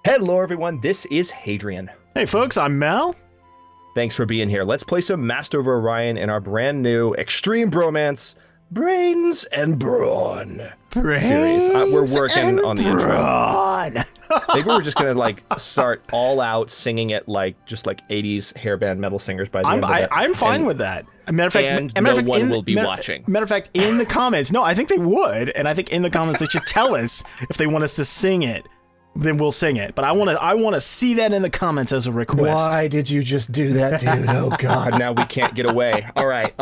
Hello everyone, this is Hadrian. Hey folks, I'm Mel. Thanks for being here. Let's play some Master of Orion in our brand new Extreme Bromance Brains and Brawn series. We're working on the intro. Maybe we're just gonna like start all out singing it like 80s hairband metal singers by the end of it. I'm fine with that. Matter of fact, no one will be watching. Matter of fact, in the comments, no, I think they would, and I think in the comments they should tell us if they want us to sing it. Then we'll sing it. But I want to see that in the comments as a request. Why did you just do that, dude? Oh God, now we can't get away. All right.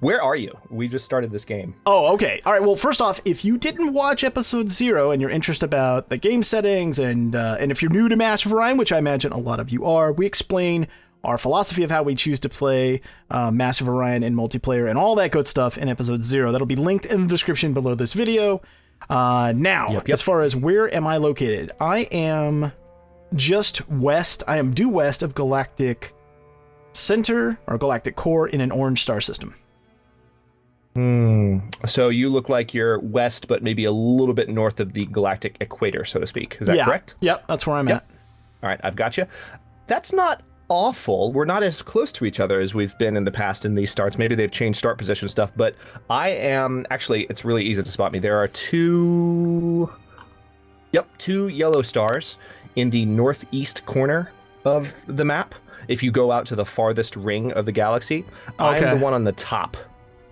Where are you? We just started this game. Oh, okay. All right. Well, first off, if you didn't watch episode 0 and you're interested about the game settings and if you're new to Master of Orion, which I imagine a lot of you are, we explain our philosophy of how we choose to play Master of Orion in multiplayer and all that good stuff in episode 0. That'll be linked in the description below this video. Now, as far as where am I located, I am just west. I am due west of Galactic Center or Galactic Core in an orange star system. So you look like you're west, but maybe a little bit north of the galactic equator, so to speak. Is that correct? Yep, that's where I'm at. All right, I've got you. That's not awful. We're not as close to each other as we've been in the past in these starts. Maybe they've changed start position stuff, but I am actually, it's really easy to spot me. There are two yellow stars in the northeast corner of the map. If you go out to the farthest ring of the galaxy, I'm the one on the top.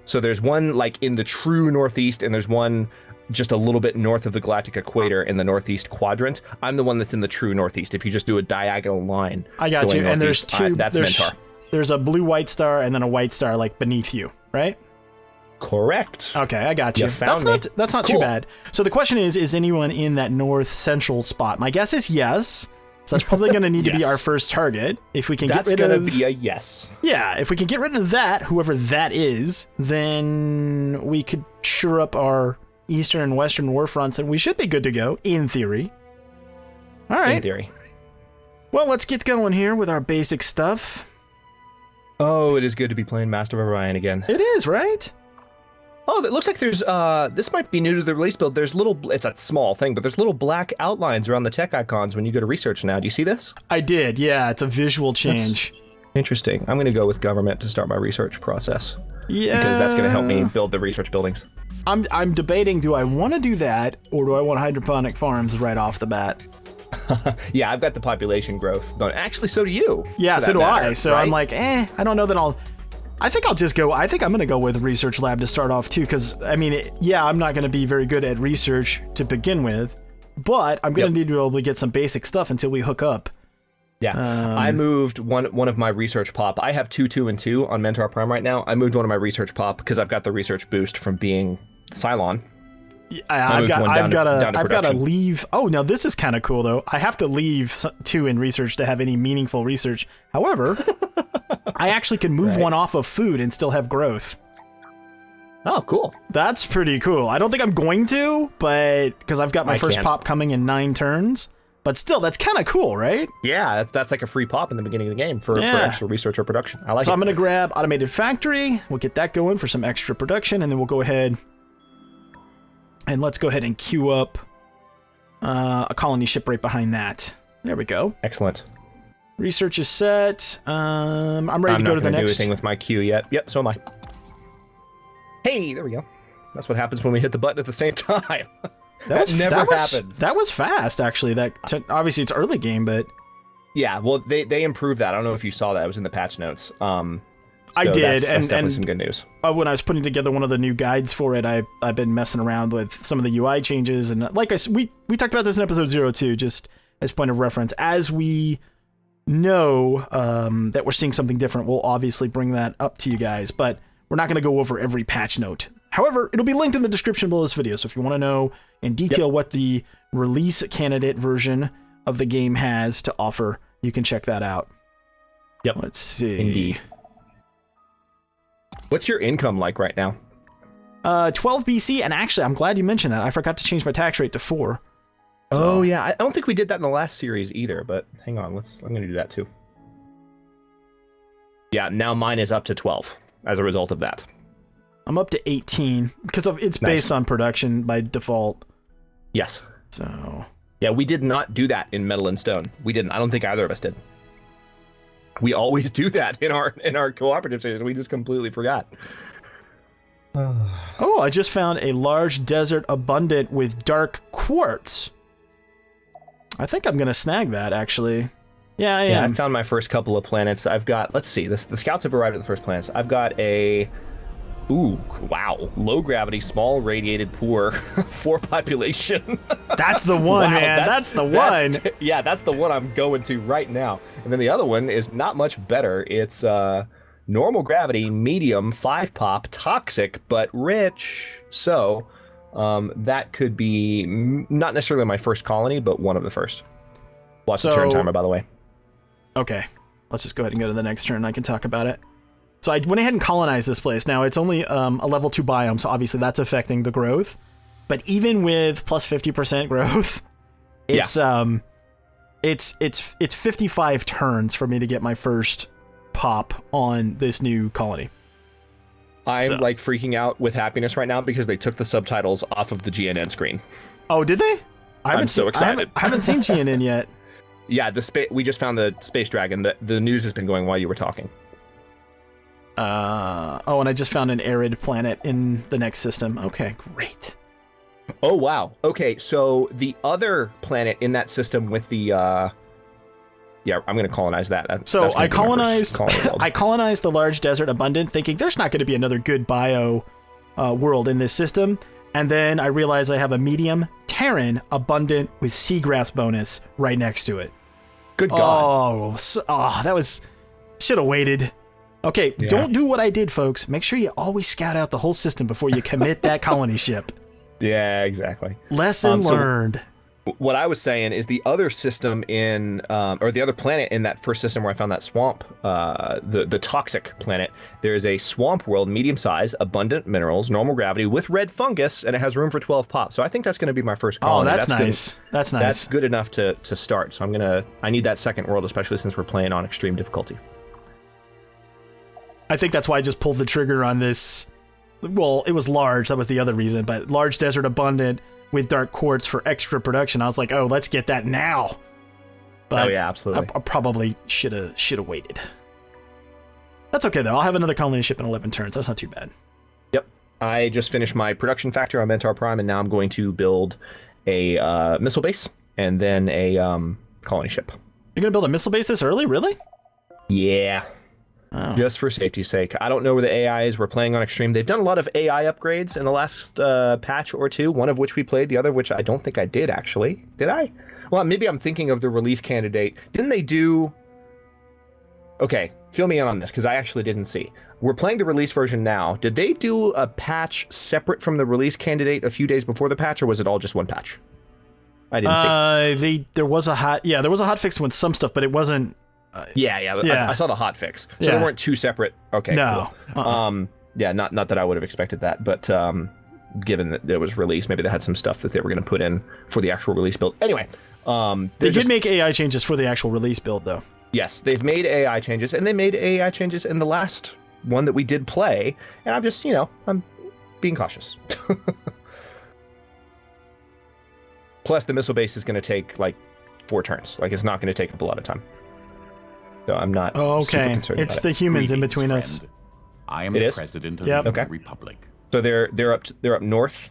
So there's one like in the true northeast, and there's one just a little bit north of the galactic equator in the northeast quadrant. I'm the one that's in the true northeast. If you just do a diagonal line, I got you. And there's two. That's Mentor. There's a blue white star and then a white star like beneath you, right? Correct. Okay, I got you. That's not cool. Too bad. So the question is anyone in that north central spot? My guess is yes. So that's probably going to need to be our first target. If we can get rid of... That's going to be a yes. Yeah, if we can get rid of that, whoever that is, then we could shore up our eastern and western war fronts, and we should be good to go, in theory. All right. In theory. Well, let's get going here with our basic stuff. Oh, it is good to be playing Master of Orion again. It is, right? Oh, it looks like there's, this might be new to the release build. There's it's a small thing, but there's little black outlines around the tech icons when you go to research now. Do you see this? I did, yeah. It's a visual change. That's interesting. I'm going to go with government to start my research process. Yeah. Because that's going to help me build the research buildings. I'm debating, do I want to do that, or do I want hydroponic farms right off the bat? Yeah, I've got the population growth going. Actually, so do you. Yeah, so do I. So right? I'm like, I don't know that I think I'm going to go with research lab to start off too, because I mean, I'm not going to be very good at research to begin with, but I'm going to need to be able to get some basic stuff until we hook up. Yeah, I moved one of my research pop. I have 2, 2, and 2 on Mentor Prime right now. I moved one of my research pop because I've got the research boost from being Psilon. I've got to leave. Oh, now this is kind of cool though. I have to leave 2 in research to have any meaningful research. However, I actually can move one off of food and still have growth. Oh, cool. That's pretty cool. I don't think I'm going to, but because I've got my first pop coming in 9 turns. But still, that's kind of cool, right? Yeah, that's like a free pop in the beginning of the game for extra research or production. I like it. So I'm going to grab Automated Factory. We'll get that going for some extra production, and then we'll go ahead and let's go ahead and queue up a colony ship right behind that. There we go. Excellent. Research is set. I'm ready to go to the next. I'm not going to do anything with my queue yet. Yep, so am I. Hey, there we go. That's what happens when we hit the button at the same time. That never happens. That was fast, actually. Obviously, it's early game, but... Yeah, well, they improved that. I don't know if you saw that. It was in the patch notes. I did, that's definitely some good news. When I was putting together one of the new guides for it, I've been messing around with some of the UI changes, and like we talked about this in episode 0 too, just as point of reference. As we know that we're seeing something different, we'll obviously bring that up to you guys, but we're not going to go over every patch note. However, it'll be linked in the description below this video, so if you want to know in detail what the release candidate version of the game has to offer, you can check that out. Yep. Let's see. Indeed. What's your income like right now? 12 BC, and actually, I'm glad you mentioned that. I forgot to change my tax rate to 4. So. Oh, yeah. I don't think we did that in the last series either, but hang on. I'm going to do that too. Yeah, now mine is up to 12 as a result of that. I'm up to 18 because it's based on production by default. Yes. So Yeah, we did not do that in Metal and Stone. We didn't. I don't think either of us did. We always do that in our cooperative series. We just completely forgot. Oh, I just found a large desert abundant with dark quartz. I think I'm gonna snag that, actually. Yeah, I am. I found my first couple of planets. I've got, let's see, the scouts have arrived at the first planets. I've got a, ooh, wow, low gravity, small radiated poor, 4 population. That's the one, wow, man. That's the one. Yeah, that's the one I'm going to right now. And then the other one is not much better. It's normal gravity, medium, 5 pop, toxic, but rich. So that could be not necessarily my first colony, but one of the first. Watch the turn timer, by the way. Okay, let's just go ahead and go to the next turn. I can talk about it. So I went ahead and colonized this place. Now it's only a level 2 biome, so obviously that's affecting the growth. But even with plus 50% growth, it's 55 turns for me to get my first pop on this new colony. I'm like freaking out with happiness right now because they took the subtitles off of the GNN screen. Oh, did they? I'm so excited. I haven't seen GNN yet. Yeah, we just found the space dragon. The news has been going while you were talking. Oh, and I just found an arid planet in the next system. Okay, great. Oh, wow. Okay, so the other planet in that system with the yeah, I'm going to colonize that. So I colonized the large desert abundant, thinking there's not going to be another good bio world in this system. And then I realized I have a medium Terran abundant with seagrass bonus right next to it. Good God. That was... Should have waited. Okay, yeah. Don't do what I did, folks. Make sure you always scout out the whole system before you commit that colony ship. Yeah, exactly. Lesson learned. What I was saying is the other system in, or the other planet in that first system where I found that swamp, the toxic planet, there's a swamp world, medium size, abundant minerals, normal gravity, with red fungus, and it has room for 12 pop. So I think that's going to be my first colony. Oh, that's nice. That's nice. That's good enough to start. So I need that second world, especially since we're playing on extreme difficulty. I think that's why I just pulled the trigger on this. Well, it was large. That was the other reason. But large desert abundant with dark quartz for extra production. I was like, oh, let's get that now. But oh, yeah, absolutely. I probably should have waited. That's okay, though. I'll have another colony ship in 11 turns. That's not too bad. Yep. I just finished my production factor on Mentor Prime, and now I'm going to build a missile base and then a colony ship. You're going to build a missile base this early? Really? Yeah. Oh. Just for safety's sake. I don't know where the AI is. We're playing on Extreme. They've done a lot of AI upgrades in the last patch or two, one of which we played, the other which I don't think I did, actually. Did I? Well, maybe I'm thinking of the release candidate. Didn't they do... Okay, fill me in on this, because I actually didn't see. We're playing the release version now. Did they do a patch separate from the release candidate a few days before the patch, or was it all just one patch? I didn't see. There was a hot fix with some stuff, but it wasn't... Yeah. I saw the hot fix. So they weren't two separate. Okay, no. Cool. Yeah, not that I would have expected that, but given that it was released, maybe they had some stuff that they were going to put in for the actual release build. Anyway, they did make AI changes for the actual release build, though. Yes, they've made AI changes, and they made AI changes in the last one that we did play, and I'm just, I'm being cautious. Plus, the missile base is going to take, 4 turns. It's not going to take up a lot of time. So I'm not super concerned it's about the humans in between us. I am the president of the Republic. So they're up north?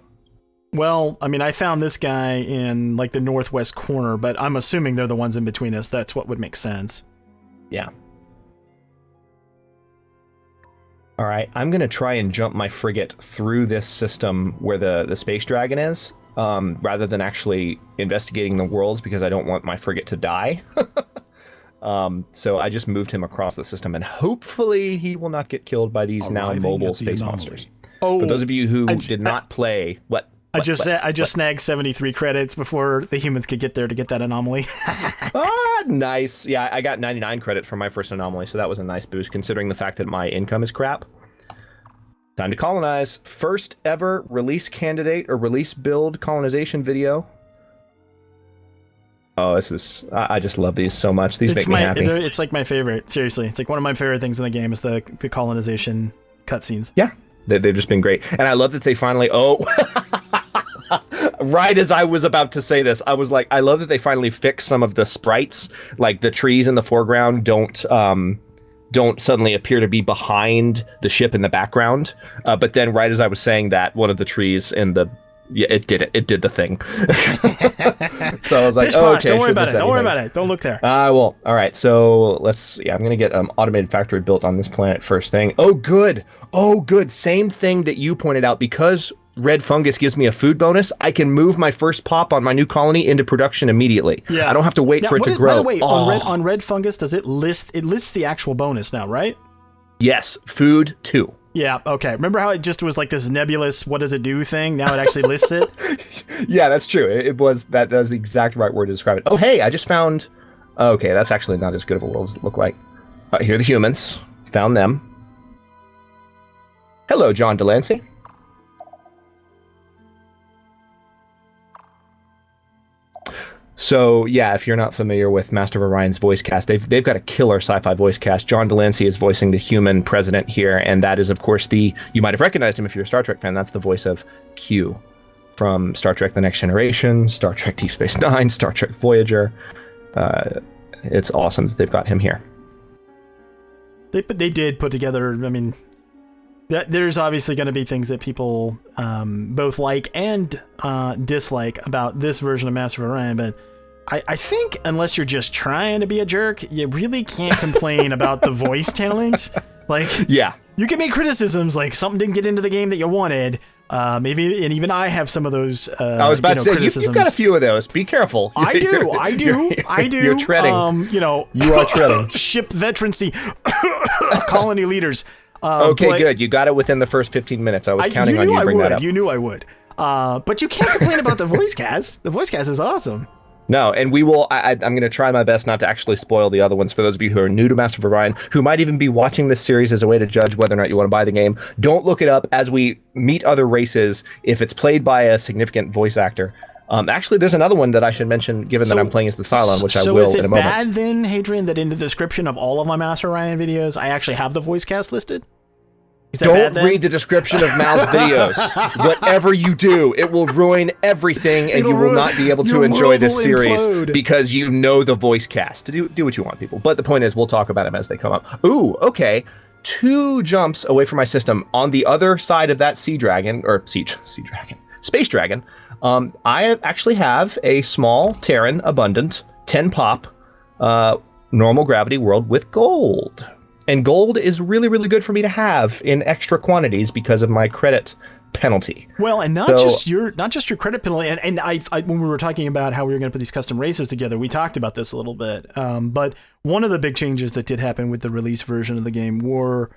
Well, I mean, I found this guy in, the northwest corner, but I'm assuming they're the ones in between us. That's what would make sense. Yeah. All right, I'm going to try and jump my frigate through this system where the space dragon is, rather than actually investigating the worlds, because I don't want my frigate to die. So I just moved him across the system, and hopefully he will not get killed by these now mobile space monsters. Oh, for those of you who did not play, I just snagged 73 credits before the humans could get there to get that anomaly. Nice. Yeah, I got 99 credit for my first anomaly, so that was a nice boost, considering the fact that my income is crap. Time to colonize. First ever release candidate or release build colonization video. Oh, I just love these so much. These make me happy. It's my favorite. Seriously. It's one of my favorite things in the game is the colonization cutscenes. Yeah. They've just been great. And I love that they finally... Oh! Right as I was about to say this, I was like, I love that they finally fixed some of the sprites, like the trees in the foreground don't suddenly appear to be behind the ship in the background. But then right as I was saying that, one of the trees in the it did it. It did the thing. So I was like, oh, okay. Don't worry about it. Don't worry about it. Don't look there. I will. All right. So let's see. I'm going to get automated factory built on this planet first thing. Oh, good. Oh, good. Same thing that you pointed out. Because red fungus gives me a food bonus, I can move my first pop on my new colony into production immediately. Yeah. I don't have to wait for it to grow. By the way, on red fungus, does it lists the actual bonus now, right? Yes. Food 2. Yeah, okay. Remember how it just was like this nebulous what does it do thing? Now it actually lists it? Yeah, that's true. It was that was the exact right word to describe it. Oh, hey, I just found... Okay, that's actually not as good of a world as it looked like. Here are the humans. Found them. Hello, John Delancey. So, yeah, if you're not familiar with Master of Orion's voice cast, they've got a killer sci-fi voice cast. John Delancey is voicing the human president here, and that is, of course, you might have recognized him if you're a Star Trek fan. That's the voice of Q from Star Trek The Next Generation, Star Trek Deep Space Nine, Star Trek Voyager. It's awesome that they've got him here. They did put together, I mean, there's obviously going to be things that people both like and dislike about this version of Master of Orion, but I think unless you're just trying to be a jerk, you really can't complain about the voice talent. Like, yeah, you can make criticisms like something didn't get into the game that you wanted. Maybe, and even I have some of those. I was about to say you've got a few of those. Be careful. I do. You're treading. You are treading. Ship veterancy, colony leaders. Okay, good. You got it within the first 15 minutes. I was counting on you to bring that up. You knew I would. But you can't complain about the voice cast. The voice cast is awesome. No, and we will. I'm going to try my best not to actually spoil the other ones for those of you who are new to Master of Orion, who might even be watching this series as a way to judge whether or not you want to buy the game. Don't look it up as we meet other races if it's played by a significant voice actor. Actually, there's another one that I should mention, given that I'm playing as the Psilon, which I will in a moment. So is it bad then, Hadrian, that in the description of all of my Master of Orion videos, I actually have the voice cast listed? Don't read the description of Mal's videos. Whatever you do, it will ruin everything, and you will not be able to enjoy this series because you know the voice cast. Do what you want, people. But the point is, we'll talk about them as they come up. Ooh, okay. 2 jumps away from my system on the other side of that space dragon. I actually have a small Terran abundant 10 pop normal gravity world with gold. And gold is really, really good for me to have in extra quantities because of my credit penalty. Well, and not just your credit penalty. And I when we were talking about how we were going to put these custom races together, we talked about this a little bit. But one of the big changes that did happen with the release version of the game were,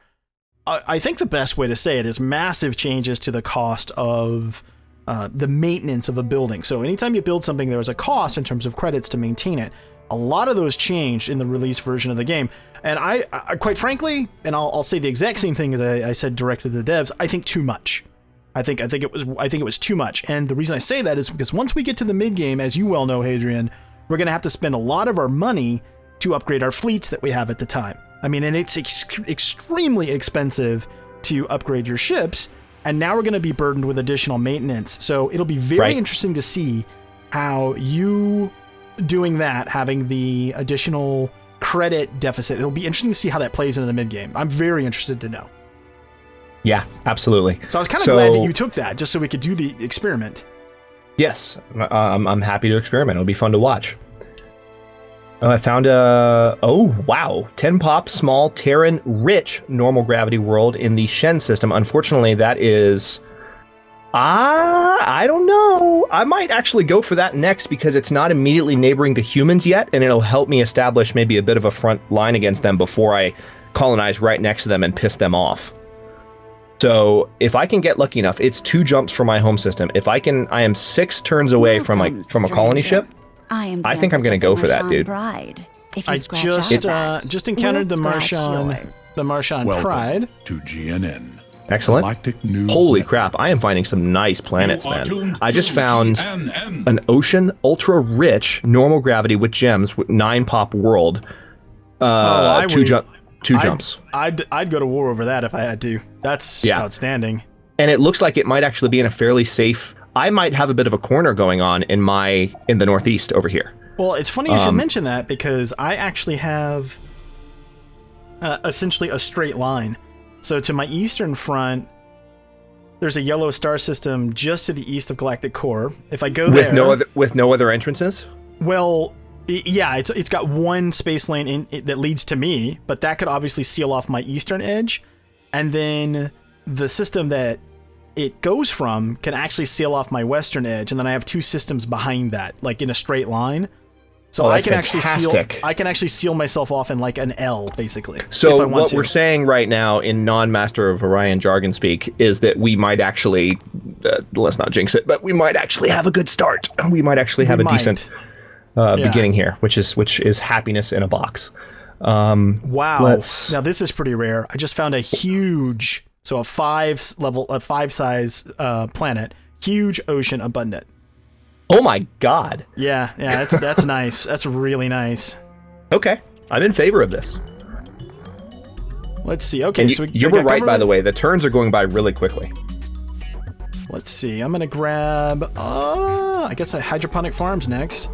I think the best way to say it is massive changes to the cost of the maintenance of a building. So anytime you build something, there's a cost in terms of credits to maintain it. A lot of those changed in the release version of the game. And I quite frankly, and I'll say the exact same thing as I said directly to the devs, I think too much. I think it was too much. And the reason I say that is because once we get to the mid game, as you well know, Hadrian, we're going to have to spend a lot of our money to upgrade our fleets that we have at the time. I mean, and it's extremely expensive to upgrade your ships. And now we're going to be burdened with additional maintenance. So it'll be very interesting to see how you doing that, having the additional credit deficit. It'll be interesting to see how that plays into the mid game. I'm very interested to know. Yeah, absolutely. So I was kind of glad that you took that just so we could do the experiment. Yes, I'm happy to experiment. It'll be fun to watch. I found a 10 pop small Terran rich normal gravity world in the Shen system. Unfortunately, that is I don't know. I might actually go for that next because it's not immediately neighboring the humans yet, and it'll help me establish maybe a bit of a front line against them before I colonize right next to them and piss them off. So if I can get lucky enough, it's 2 jumps from my home system. If I am 6 turns away from a colony ship. I think I'm going to go for that, dude. I just encountered the Martian Pride. To GNN. Excellent. Holy crap, I am finding some nice planets, man. I just found an ocean ultra rich normal gravity with gems with 9 pop world. 2 jumps. I'd go to war over that if I had to. That's outstanding. And it looks like it might actually be in a fairly safe I might have a bit of a corner going on in the northeast over here. Well, it's funny you should mention that, because I actually have essentially a straight line. So to my eastern front, there's a yellow star system just to the east of Galactic Core. If I go there... With no other entrances? Well, yeah, it's got one space lane that leads to me, but that could obviously seal off my eastern edge. And then the system that it goes from can actually seal off my western edge, and then I have two systems behind that, like in a straight line. So I can actually seal myself off in like an L, basically. So what we're saying right now in non-Master of Orion jargon speak is that we might actually, let's not jinx it, but we might actually have a good start. We might actually have a decent beginning here, which is happiness in a box. Wow. Now this is pretty rare. I just found a huge, so a 5 size planet, huge ocean abundant. Oh my god. Yeah, that's nice. That's really nice. Okay, I'm in favor of this. Let's see. Okay, so you were right, by the way. The turns are going by really quickly. Let's see. I'm gonna grab. I guess hydroponic farms next.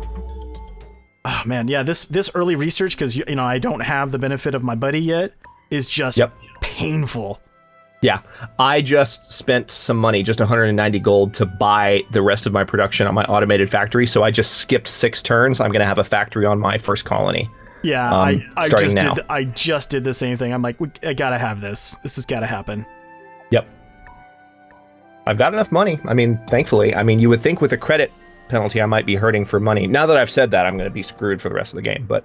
Oh man, yeah. This early research, because I don't have the benefit of my buddy yet, is just painful. Yeah, I just spent some money, just 190 gold, to buy the rest of my production on my automated factory. So I just skipped 6 turns. I'm going to have a factory on my first colony. Yeah, I just did the same thing. I'm like, I got to have this. This has got to happen. Yep. I've got enough money. I mean, thankfully. I mean, you would think with a credit penalty, I might be hurting for money. Now that I've said that, I'm going to be screwed for the rest of the game. But,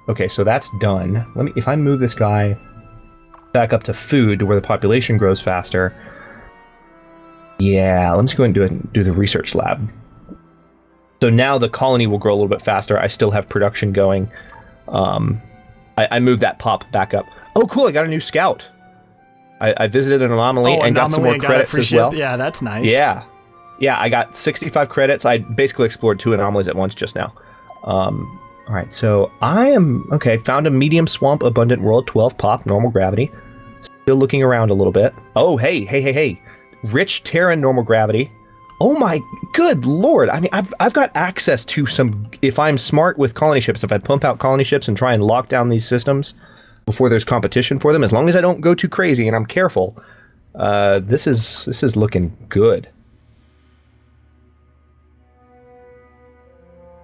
okay, so that's done. If I move this guy back up to food to where the population grows faster. Yeah, let's go ahead and do the research lab. So now the colony will grow a little bit faster. I still have production going. I moved that pop back up. Oh, cool, I got a new scout. I visited an anomaly and got some more credits as well. Yeah, that's nice. Yeah, I got 65 credits. I basically explored 2 anomalies at once just now. All right, so I am, found a medium swamp abundant world, 12 pop, normal gravity. Still looking around a little bit. Oh, hey. Rich Terran normal gravity. Oh my good lord. I mean, I've got access to some, if I'm smart with colony ships, if I pump out colony ships and try and lock down these systems before there's competition for them, as long as I don't go too crazy and I'm careful, this is looking good.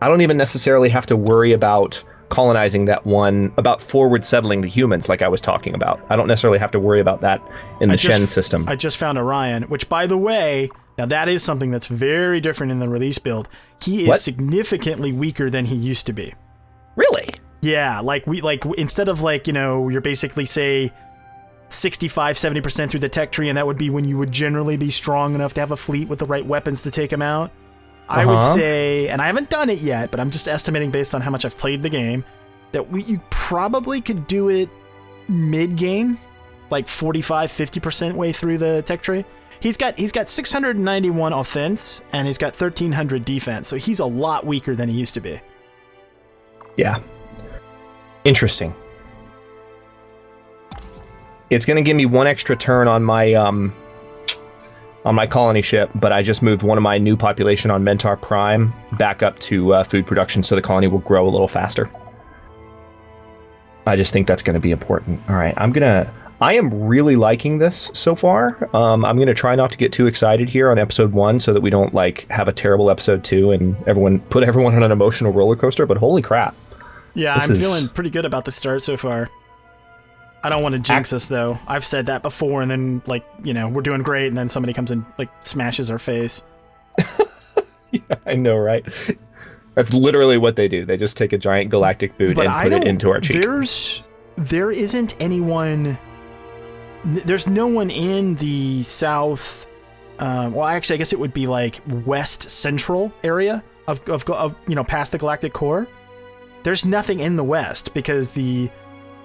I don't even necessarily have to worry about colonizing that one, about forward settling the humans like I was talking about. I don't necessarily have to worry about that in the Shen system. I just found Orion, which, by the way, now that is something that's very different in the release build. He is significantly weaker than he used to be. Really? Yeah, instead of you're basically, say, 65-70% through the tech tree, and that would be when you would generally be strong enough to have a fleet with the right weapons to take him out. I would say, and I haven't done it yet, but I'm just estimating based on how much I've played the game, that you probably could do it mid-game, like 45-50% way through the tech tree. He's got 691 offense, and he's got 1,300 defense, so he's a lot weaker than he used to be. Yeah. Interesting. It's going to give me 1 extra turn on my colony ship, but I just moved one of my new population on Mentor Prime back up to food production, so the colony will grow a little faster. I just think that's going to be important. All right, I am really liking this so far. I'm going to try not to get too excited here on episode 1 so that we don't have a terrible episode 2 and put everyone on an emotional roller coaster, but holy crap. Yeah, I'm feeling pretty good about the start so far. I don't want to jinx us, though. I've said that before, and then, we're doing great, and then somebody comes and, smashes our face. Yeah, I know, right? That's literally what they do. They just take a giant galactic boot and put it into our cheek. There isn't anyone... There's no one in the south... well, actually, I guess it would be, west central area of past the Galactic Core. There's nothing in the west, because the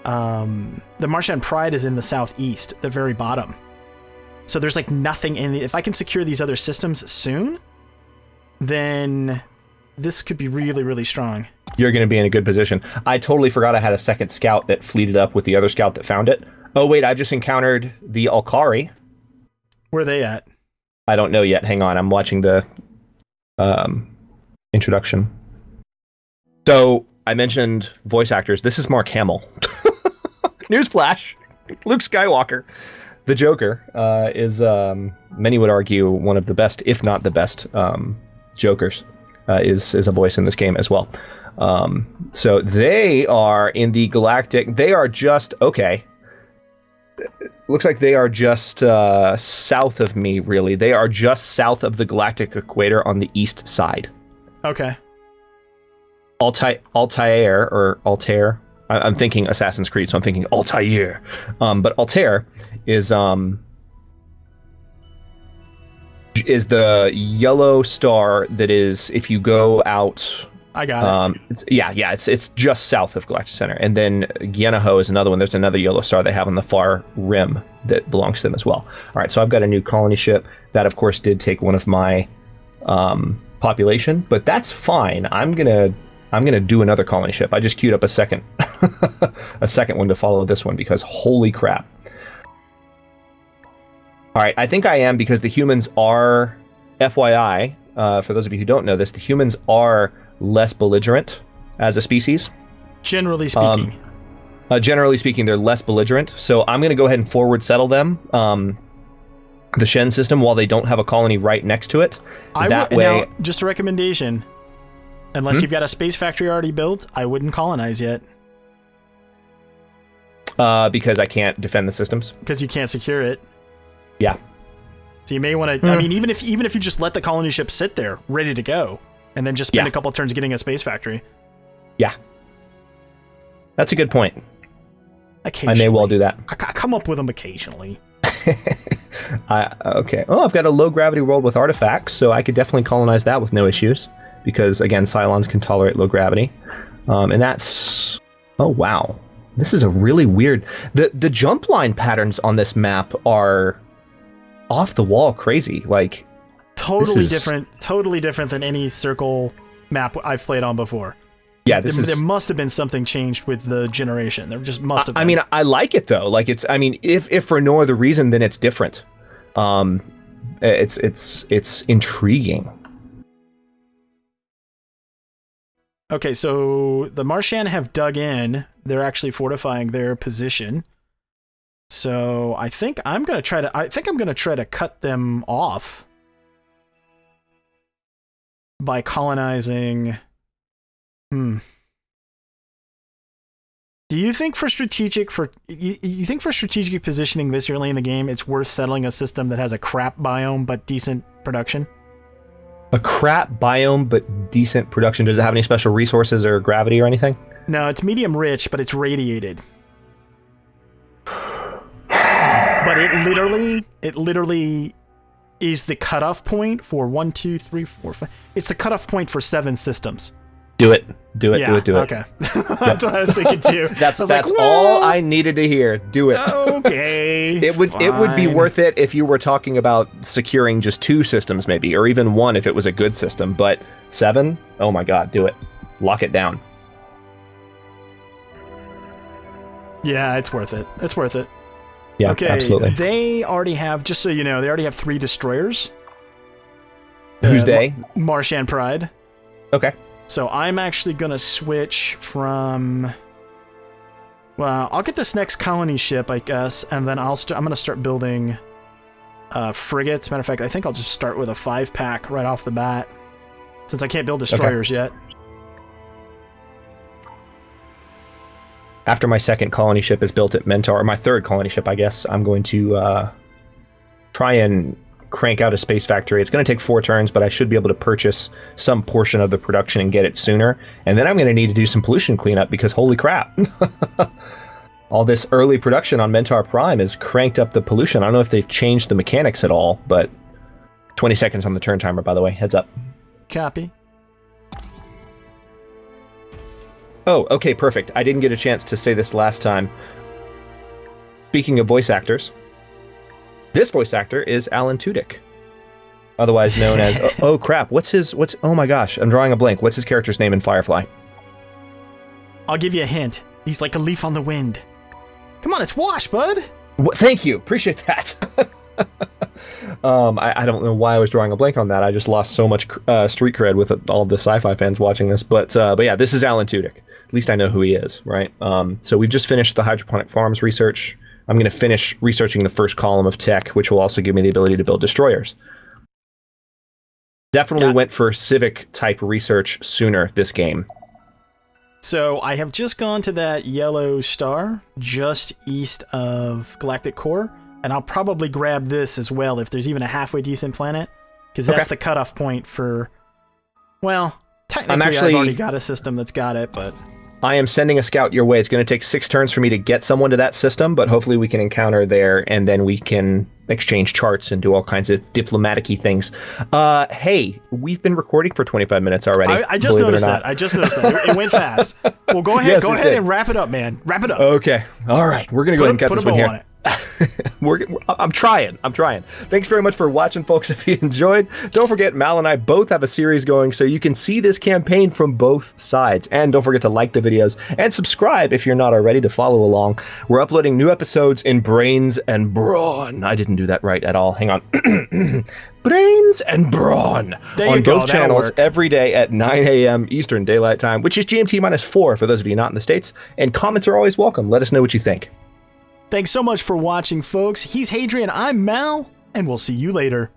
Martian Pride is in the southeast, the very bottom. So there's nothing in the... If I can secure these other systems soon, then this could be really, really strong. You're going to be in a good position. I totally forgot I had a second scout that fleeted up with the other scout that found it. Oh, wait, I've just encountered the Alkari. Where are they at? I don't know yet. Hang on, I'm watching the introduction. So I mentioned voice actors. This is Mark Hamill. Newsflash: Luke Skywalker, the Joker, is many would argue one of the best, if not the best, Jokers. Is a voice in this game as well. So they are in the Galactic. They are just okay. Looks like they are just south of me, really. They are just south of the galactic equator on the east side. Okay. Altair, or Altair. I'm thinking Assassin's Creed, so I'm thinking Altair. But Altair is the yellow star that is, if you go out... I got it. It's just south of Galactic Center. And then Genaho is another one. There's another yellow star they have on the far rim that belongs to them as well. All right, so I've got a new colony ship. That, of course, did take one of my population, but that's fine. I'm gonna do another colony ship. I just queued up a second one to follow this one because holy crap. All right, I think I am, because the humans are, FYI, for those of you who don't know this, the humans are less belligerent as a species. Generally speaking. Generally speaking, they're less belligerent. So I'm going to go ahead and forward settle them, the Shen system, while they don't have a colony right next to it. Now, just a recommendation. Unless you've got a space factory already built, I wouldn't colonize yet. Because I can't defend the systems. Because you can't secure it. Yeah. So you may want to. I mean, even if you just let the colony ship sit there, ready to go, and then just spend a couple turns getting a space factory. Yeah. That's a good point. I may well do that. I come up with them occasionally. Okay. Oh, I've got a low gravity world with artifacts, so I could definitely colonize that with no issues. Because again, Psilons can tolerate low gravity, and that's. Oh wow, this is a really weird. The jump line patterns on this map are off the wall crazy. Like totally different than any circle map I've played on before. Yeah, there must have been something changed with the generation. There just must have been. I mean, I like it though. Like it's. I mean, if for no other reason than it's different. It's intriguing. Okay, so the Martian have dug in. They're actually fortifying their position. So I think I'm gonna try to cut them off by colonizing. Do you think for strategic positioning this early in the game, it's worth settling a system that has a crap biome but decent production? A crap biome but decent production. Does it have any special resources or gravity or anything? No, it's medium rich, but it's radiated. But it literally is the cutoff point for 1, 2, 3, 4, 5. It's the cutoff point for 7 systems. Do it. Do it. Okay. That's what I was thinking too. That's all I needed to hear. Do it. Okay. It would be worth it if you were talking about securing just 2 systems maybe, or even 1 if it was a good system, but 7? Oh my god, do it. Lock it down. Yeah, it's worth it. It's worth it. Yeah, okay, absolutely. They already have, just so you know, they already have 3 destroyers. Who's they? Martian Pride. Okay. So I'm actually going to switch from... Well, I'll get this next colony ship, I guess, and then I'm going to start building frigates. Matter of fact, I think I'll just start with a 5-pack right off the bat, since I can't build destroyers yet. After my second colony ship is built at Mentor, or my third colony ship, I guess, I'm going to try and crank out a space factory. It's going to take 4 turns, but I should be able to purchase some portion of the production and get it sooner. And then I'm going to need to do some pollution cleanup because holy crap. All this early production on Mentor Prime has cranked up the pollution. I don't know if they've changed the mechanics at all, but 20 seconds on the turn timer, by the way. Heads up. Copy. Oh, okay, perfect. I didn't get a chance to say this last time. Speaking of voice actors, this voice actor is Alan Tudyk, otherwise known as... oh crap, oh my gosh, I'm drawing a blank. What's his character's name in Firefly? I'll give you a hint. He's like a leaf on the wind. Come on, it's Wash, bud! Thank you, appreciate that. I don't know why I was drawing a blank on that. I just lost so much street cred with all of the sci-fi fans watching this. But yeah, this is Alan Tudyk. At least I know who he is, right? So we've just finished the hydroponic farms research. I'm going to finish researching the first column of tech, which will also give me the ability to build destroyers. Definitely went for civic type research sooner this game. So I have just gone to that yellow star just east of Galactic Core, and I'll probably grab this as well if there's even a halfway decent planet, because that's the cutoff point for, well, technically I've already got a system that's got it, but... I am sending a scout your way. It's going to take 6 turns for me to get someone to that system, but hopefully we can encounter there, and then we can exchange charts and do all kinds of diplomatic-y things. Hey, we've been recording for 25 minutes already. I just noticed that. It went fast. Well, go ahead. Go ahead and wrap it up, man. Wrap it up. Okay. All right. We're going to go ahead and cut this one here. On it. I'm trying. Thanks very much for watching, folks. If you enjoyed, don't forget Mal and I both have a series going, so you can see this campaign from both sides. And don't forget to like the videos and subscribe if you're not already to follow along. We're uploading new episodes in Brains and Brawn. I didn't do that right at all. Hang on. Brains and Brawn on both channels every day at 9 a.m. Eastern Daylight Time, which is GMT -4 for those of you not in the States. And comments are always welcome. Let us know what you think. Thanks so much for watching, folks. He's Hadrian, I'm Mal, and we'll see you later.